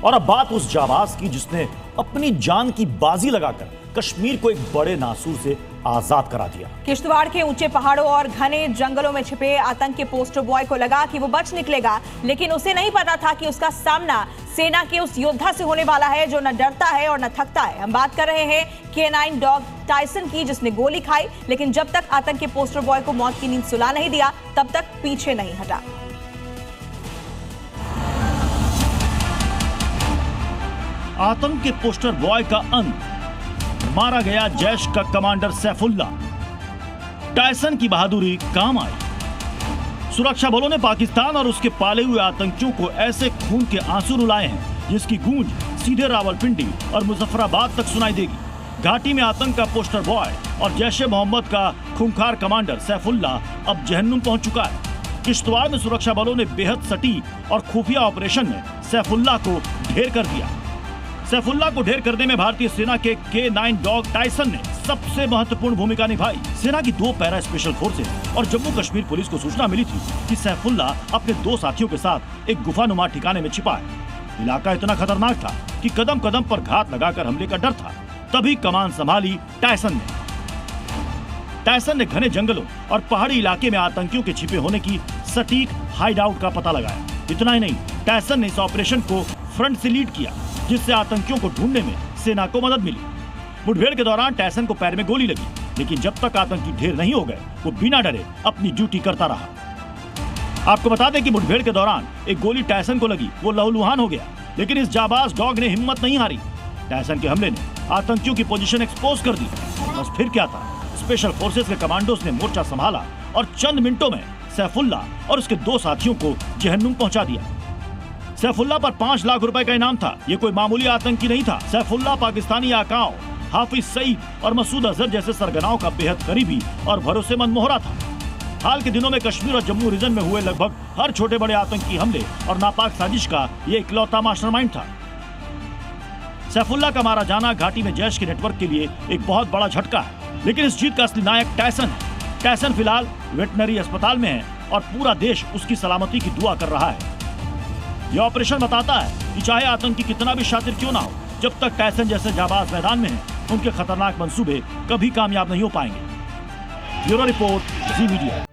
और अब बात उस जाबाज की जिसने अपनी जान की बाजी लगाकर कश्मीर को एक बड़े नासूर से आजाद करा दिया। किश्तवाड़ के ऊंचे पहाड़ों और घने जंगलों में छिपे आतंक के पोस्टर बॉय को लगा कि वो बच निकलेगा, लेकिन उसे नहीं पता था कि उसका सामना सेना के उस योद्धा से होने वाला है जो न डरता है और न थकता है। हम बात कर रहे हैं K9 डॉग टाइसन की, जिसने गोली खाई लेकिन जब तक आतंक के पोस्टर बॉय को मौत की नींद सुला नहीं दिया तब तक पीछे नहीं हटा। आतंक के पोस्टर बॉय का अंत, मारा गया जैश का कमांडर सैफुल्ला। टाइसन की बहादुरी काम आई। सुरक्षा बलों ने पाकिस्तान और उसके पाले हुए आतंकियों को ऐसे खून के आंसू रुलाए हैं जिसकी गूंज सीधे रावलपिंडी और मुजफ्फराबाद तक सुनाई देगी। घाटी में आतंक का पोस्टर बॉय और जैश-ए मोहम्मद का खूंखार कमांडर सैफुल्ला अब जहन्नुम पहुंच चुका है। किश्तवाड़ में सुरक्षा बलों ने बेहद सटीक और खुफिया ऑपरेशन में सैफुल्ला को ढेर कर दिया। सैफुल्ला को ढेर करने में भारतीय सेना के K9 डॉग टाइसन ने सबसे महत्वपूर्ण भूमिका निभाई। सेना की 2 पैरा स्पेशल फोर्सेस और जम्मू कश्मीर पुलिस को सूचना मिली थी कि सैफुल्ला अपने 2 साथियों के साथ एक गुफानुमा ठिकाने में छिपा है। इलाका इतना खतरनाक था कि कदम कदम पर घात लगाकर हमले का डर था। तभी कमान संभाली टाइसन ने। टाइसन ने घने जंगलों और पहाड़ी इलाके में आतंकियों के छिपे होने की सटीक हाइड आउट का पता लगाया। इतना ही नहीं, टाइसन ने इस ऑपरेशन को फ्रंट से लीड किया, जिससे आतंकियों को ढूंढने में सेना को मदद मिली। मुठभेड़ के दौरान टाइसन को पैर में गोली लगी, लेकिन जब तक आतंकी ढेर नहीं हो गए वो बिना डरे अपनी ड्यूटी करता रहा। आपको बता दें कि मुठभेड़ के दौरान एक गोली टाइसन को लगी, वो लहूलुहान हो गया, लेकिन इस जाबाज डॉग ने हिम्मत नहीं हारी। टाइसन के हमले ने आतंकियों की पोजीशन एक्सपोज कर दी। बस फिर क्या था, स्पेशल फोर्सेस के कमांडोज ने मोर्चा संभाला और चंद मिनटों में सैफुल्ला और उसके 2 साथियों को जहन्नुम पहुंचा दिया। सैफुल्ला पर 5 लाख रुपए का इनाम था। ये कोई मामूली आतंकी नहीं था। सैफुल्ला पाकिस्तानी आकाओं हाफिज सईद और मसूद अजहर जैसे सरगनाओं का बेहद करीबी और भरोसेमंद मोहरा था। हाल के दिनों में कश्मीर और जम्मू रीजन में हुए लगभग हर छोटे बड़े आतंकी हमले और नापाक साजिश का ये इकलौता मास्टरमाइंड था। सैफुल्ला का मारा जाना घाटी में जैश के नेटवर्क के लिए एक बहुत बड़ा झटका है, लेकिन इस जीत का असली नायक टाइसन है। टाइसन फिलहाल वेटनरी अस्पताल में है और पूरा देश उसकी सलामती की दुआ कर रहा है। यह ऑपरेशन बताता है कि चाहे आतंकी कितना भी शातिर क्यों ना हो, जब तक टाइसन जैसे जाबाज मैदान में हैं, उनके खतरनाक मंसूबे कभी कामयाब नहीं हो पाएंगे। ब्यूरो रिपोर्ट, जी मीडिया।